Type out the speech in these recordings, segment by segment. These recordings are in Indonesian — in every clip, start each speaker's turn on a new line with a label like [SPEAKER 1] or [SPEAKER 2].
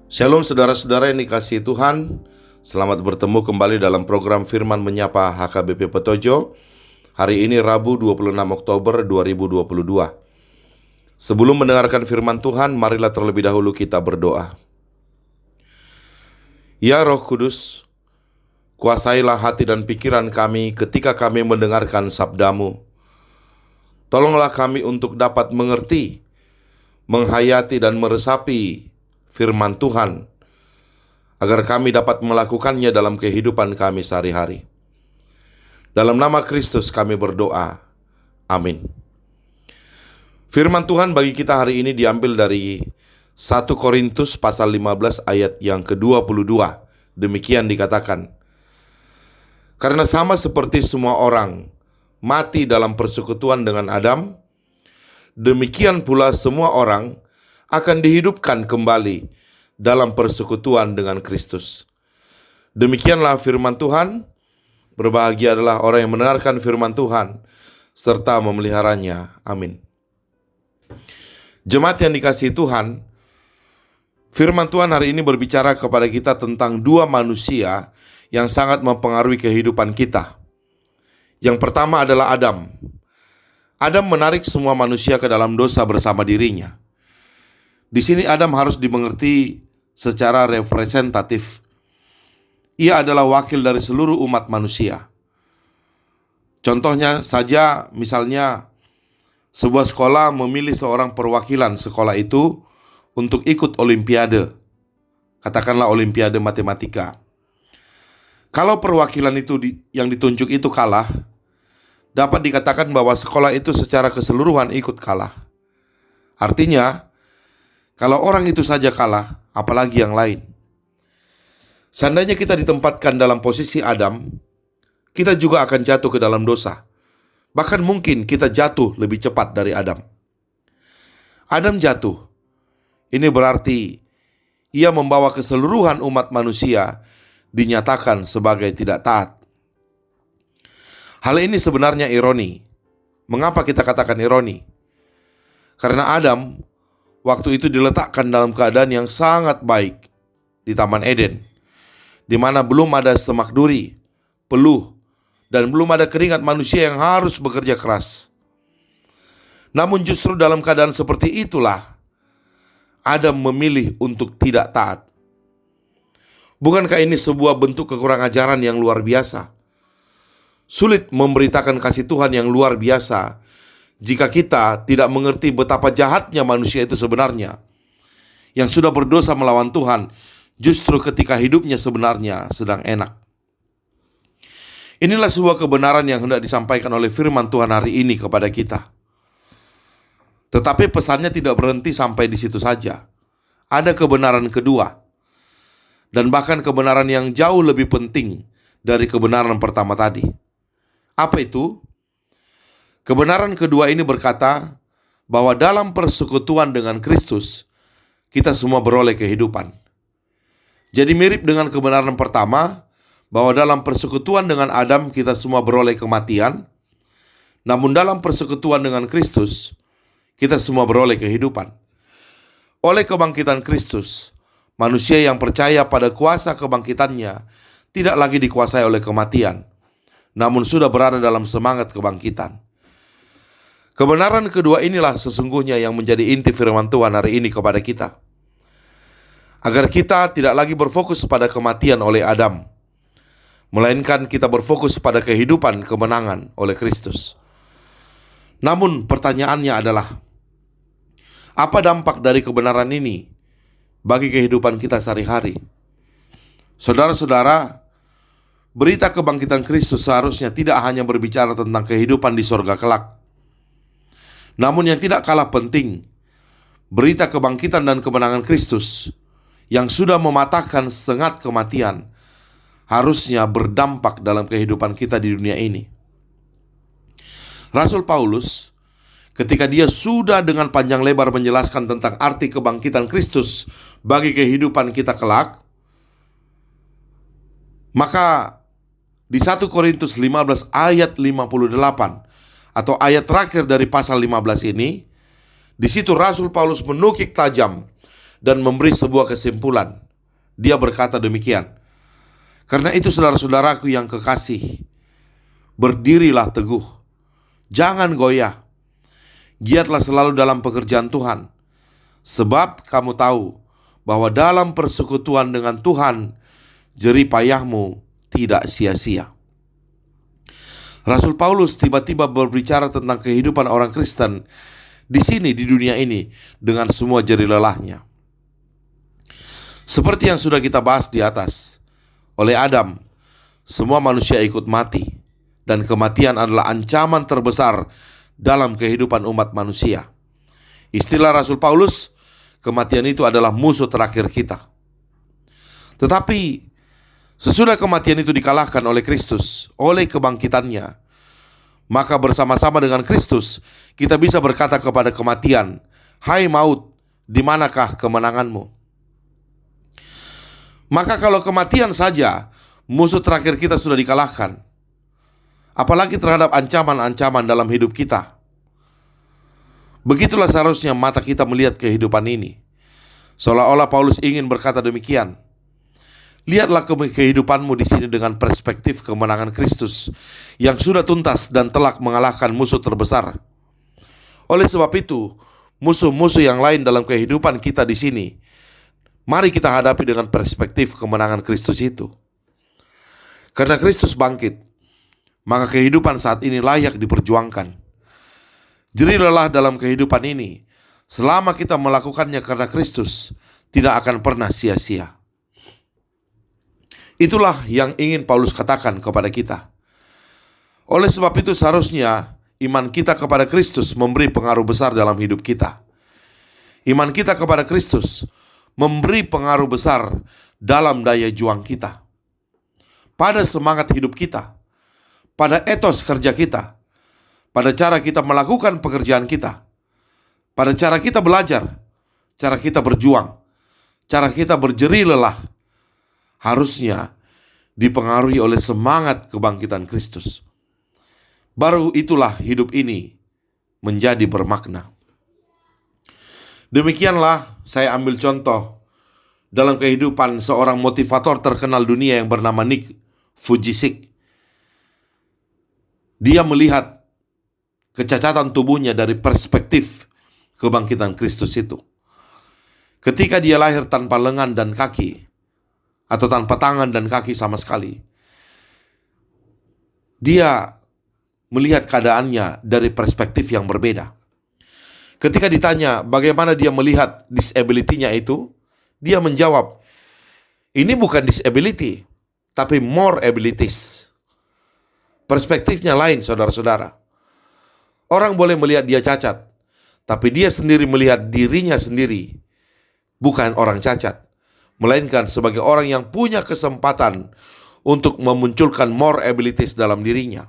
[SPEAKER 1] Shalom saudara-saudara yang dikasihi Tuhan. Selamat bertemu kembali dalam program Firman Menyapa HKBP Petojo. Hari ini Rabu 26 Oktober 2022. Sebelum mendengarkan firman Tuhan, marilah terlebih dahulu kita berdoa. Ya Roh Kudus, kuasailah hati dan pikiran kami ketika kami mendengarkan sabda-Mu. Tolonglah kami untuk dapat mengerti, menghayati dan meresapi firman Tuhan, agar kami dapat melakukannya dalam kehidupan kami sehari-hari. Dalam nama Kristus kami berdoa. Amin. Firman Tuhan bagi kita hari ini diambil dari 1 Korintus pasal 15 ayat yang ke-22. Demikian dikatakan, karena sama seperti semua orang mati dalam persekutuan dengan Adam, demikian pula semua orang akan dihidupkan kembali dalam persekutuan dengan Kristus. Demikianlah firman Tuhan. Berbahagia adalah orang yang mendengarkan firman Tuhan serta memeliharanya. Amin. Jemaat yang dikasihi Tuhan, firman Tuhan hari ini berbicara kepada kita tentang dua manusia yang sangat mempengaruhi kehidupan kita. Yang pertama adalah Adam. Adam menarik semua manusia ke dalam dosa bersama dirinya. Di sini Adam harus dimengerti secara representatif. Ia adalah wakil dari seluruh umat manusia. Contohnya saja, misalnya sebuah sekolah memilih seorang perwakilan sekolah itu untuk ikut olimpiade. Katakanlah olimpiade matematika. Kalau perwakilan itu yang ditunjuk itu kalah, dapat dikatakan bahwa sekolah itu secara keseluruhan ikut kalah. Artinya, kalau orang itu saja kalah, apalagi yang lain. Seandainya kita ditempatkan dalam posisi Adam, kita juga akan jatuh ke dalam dosa. Bahkan mungkin kita jatuh lebih cepat dari Adam. Adam jatuh. Ini berarti ia membawa keseluruhan umat manusia dinyatakan sebagai tidak taat. Hal ini sebenarnya ironi. Mengapa kita katakan ironi? Karena Adam waktu itu diletakkan dalam keadaan yang sangat baik di Taman Eden, di mana belum ada semak duri, peluh, dan belum ada keringat manusia yang harus bekerja keras. Namun justru dalam keadaan seperti itulah Adam memilih untuk tidak taat. Bukankah ini sebuah bentuk kekurang ajaran yang luar biasa? Sulit memberitakan kasih Tuhan yang luar biasa jika kita tidak mengerti betapa jahatnya manusia itu sebenarnya, yang sudah berdosa melawan Tuhan, justru ketika hidupnya sebenarnya sedang enak. Inilah sebuah kebenaran yang hendak disampaikan oleh firman Tuhan hari ini kepada kita. Tetapi pesannya tidak berhenti sampai di situ saja. Ada kebenaran kedua, dan bahkan kebenaran yang jauh lebih penting dari kebenaran pertama tadi. Apa itu? Kebenaran kedua ini berkata bahwa dalam persekutuan dengan Kristus, kita semua beroleh kehidupan. Jadi mirip dengan kebenaran pertama, bahwa dalam persekutuan dengan Adam, kita semua beroleh kematian. Namun dalam persekutuan dengan Kristus, kita semua beroleh kehidupan. Oleh kebangkitan Kristus, manusia yang percaya pada kuasa kebangkitannya tidak lagi dikuasai oleh kematian, namun sudah berada dalam semangat kebangkitan. Kebenaran kedua inilah sesungguhnya yang menjadi inti firman Tuhan hari ini kepada kita. Agar kita tidak lagi berfokus pada kematian oleh Adam, melainkan kita berfokus pada kehidupan kemenangan oleh Kristus. Namun pertanyaannya adalah, apa dampak dari kebenaran ini bagi kehidupan kita sehari-hari? Saudara-saudara, berita kebangkitan Kristus seharusnya tidak hanya berbicara tentang kehidupan di sorga kelak. Namun yang tidak kalah penting, berita kebangkitan dan kemenangan Kristus yang sudah mematahkan sengat kematian harusnya berdampak dalam kehidupan kita di dunia ini. Rasul Paulus, ketika dia sudah dengan panjang lebar menjelaskan tentang arti kebangkitan Kristus bagi kehidupan kita kelak, maka di 1 Korintus 15 ayat 58 atau ayat terakhir dari pasal 15 ini, di situ Rasul Paulus menukik tajam dan memberi sebuah kesimpulan. Dia berkata demikian, "Karena itu saudara-saudaraku yang kekasih, berdirilah teguh, jangan goyah, giatlah selalu dalam pekerjaan Tuhan, sebab kamu tahu bahwa dalam persekutuan dengan Tuhan, jerih payahmu tidak sia-sia." Rasul Paulus tiba-tiba berbicara tentang kehidupan orang Kristen di sini, di dunia ini, dengan semua jerih lelahnya. Seperti yang sudah kita bahas di atas, oleh Adam, semua manusia ikut mati, dan kematian adalah ancaman terbesar dalam kehidupan umat manusia. Istilah Rasul Paulus, kematian itu adalah musuh terakhir kita. Tetapi sesudah kematian itu dikalahkan oleh Kristus, oleh kebangkitannya, maka bersama-sama dengan Kristus kita bisa berkata kepada kematian, "Hai maut, di manakah kemenanganmu?" Maka kalau kematian saja musuh terakhir kita sudah dikalahkan, apalagi terhadap ancaman-ancaman dalam hidup kita. Begitulah seharusnya mata kita melihat kehidupan ini. Seolah-olah Paulus ingin berkata demikian, lihatlah kehidupanmu di sini dengan perspektif kemenangan Kristus yang sudah tuntas dan telak mengalahkan musuh terbesar. Oleh sebab itu, musuh-musuh yang lain dalam kehidupan kita di sini, mari kita hadapi dengan perspektif kemenangan Kristus itu. Karena Kristus bangkit, maka kehidupan saat ini layak diperjuangkan. Jerih lelah dalam kehidupan ini, selama kita melakukannya karena Kristus, tidak akan pernah sia-sia. Itulah yang ingin Paulus katakan kepada kita. Oleh sebab itu seharusnya iman kita kepada Kristus memberi pengaruh besar dalam hidup kita. Iman kita kepada Kristus memberi pengaruh besar dalam daya juang kita, pada semangat hidup kita, pada etos kerja kita, pada cara kita melakukan pekerjaan kita, pada cara kita belajar, cara kita berjuang, cara kita berjerih lelah, harusnya dipengaruhi oleh semangat kebangkitan Kristus. Baru itulah hidup ini menjadi bermakna. Demikianlah saya ambil contoh dalam kehidupan seorang motivator terkenal dunia yang bernama Nick Vujicic. Dia melihat kecacatan tubuhnya dari perspektif kebangkitan Kristus itu. Ketika dia lahir tanpa lengan dan kaki, atau tanpa tangan dan kaki sama sekali, dia melihat keadaannya dari perspektif yang berbeda. Ketika ditanya bagaimana dia melihat disability-nya itu, dia menjawab, ini bukan disability, tapi more abilities. Perspektifnya lain, saudara-saudara. Orang boleh melihat dia cacat, tapi dia sendiri melihat dirinya sendiri, bukan orang cacat, melainkan sebagai orang yang punya kesempatan untuk memunculkan more abilities dalam dirinya.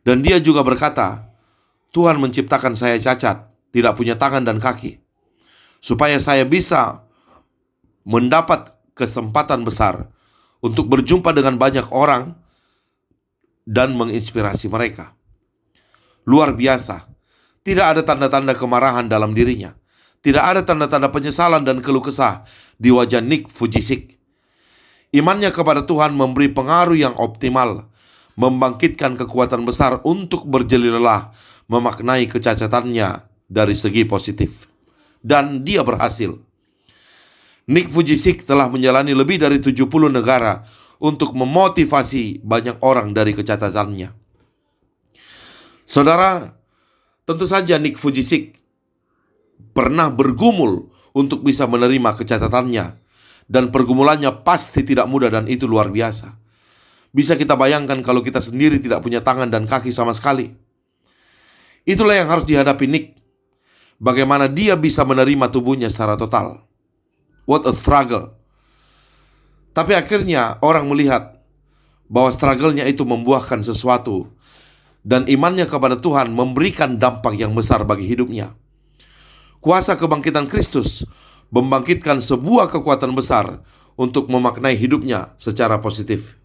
[SPEAKER 1] Dan dia juga berkata, Tuhan menciptakan saya cacat, tidak punya tangan dan kaki, supaya saya bisa mendapat kesempatan besar untuk berjumpa dengan banyak orang dan menginspirasi mereka. Luar biasa, tidak ada tanda-tanda kemarahan dalam dirinya. Tidak ada tanda-tanda penyesalan dan keluh kesah di wajah Nick Vujicic. Imannya kepada Tuhan memberi pengaruh yang optimal, membangkitkan kekuatan besar untuk berjerih lelah, memaknai kecacatannya dari segi positif. Dan dia berhasil. Nick Vujicic telah menjalani lebih dari 70 negara untuk memotivasi banyak orang dari kecacatannya. Saudara, tentu saja Nick Vujicic pernah bergumul untuk bisa menerima kecacatannya, dan pergumulannya pasti tidak mudah dan itu luar biasa. Bisa kita bayangkan kalau kita sendiri tidak punya tangan dan kaki sama sekali. Itulah yang harus dihadapi Nick. Bagaimana dia bisa menerima tubuhnya secara total. What a struggle. Tapi akhirnya orang melihat bahwa struggle-nya itu membuahkan sesuatu, dan imannya kepada Tuhan memberikan dampak yang besar bagi hidupnya. Kuasa kebangkitan Kristus membangkitkan sebuah kekuatan besar untuk memaknai hidupnya secara positif.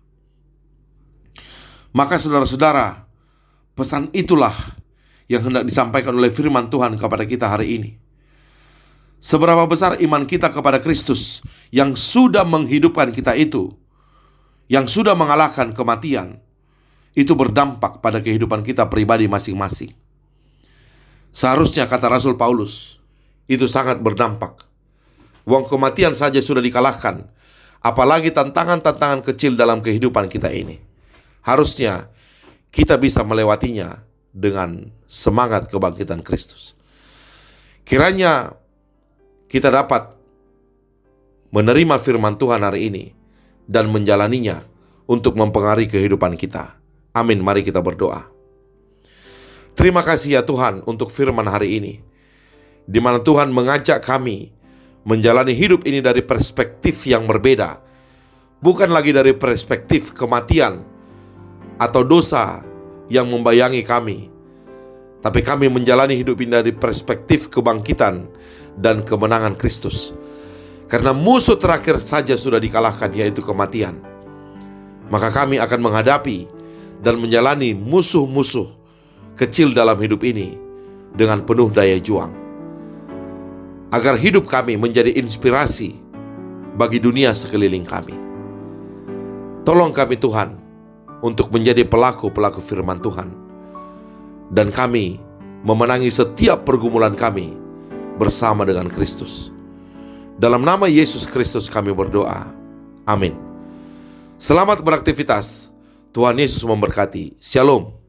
[SPEAKER 1] Maka saudara-saudara, pesan itulah yang hendak disampaikan oleh firman Tuhan kepada kita hari ini. Seberapa besar iman kita kepada Kristus yang sudah menghidupkan kita itu, yang sudah mengalahkan kematian, itu berdampak pada kehidupan kita pribadi masing-masing. Seharusnya, kata Rasul Paulus, itu sangat berdampak. Wong kematian saja sudah dikalahkan, apalagi tantangan-tantangan kecil dalam kehidupan kita ini. Harusnya kita bisa melewatinya dengan semangat kebangkitan Kristus. Kiranya kita dapat menerima firman Tuhan hari ini dan menjalaninya untuk mempengaruhi kehidupan kita. Amin. Mari kita berdoa. Terima kasih ya Tuhan untuk firman hari ini, di mana Tuhan mengajak kami menjalani hidup ini dari perspektif yang berbeda. Bukan lagi dari perspektif kematian atau dosa yang membayangi kami, tapi kami menjalani hidup ini dari perspektif kebangkitan dan kemenangan Kristus. Karena musuh terakhir saja sudah dikalahkan, yaitu kematian. Maka kami akan menghadapi dan menjalani musuh-musuh kecil dalam hidup ini dengan penuh daya juang, agar hidup kami menjadi inspirasi bagi dunia sekeliling kami. Tolong kami Tuhan untuk menjadi pelaku-pelaku firman Tuhan, dan kami memenangi setiap pergumulan kami bersama dengan Kristus. Dalam nama Yesus Kristus kami berdoa. Amin. Selamat beraktivitas. Tuhan Yesus memberkati. Shalom.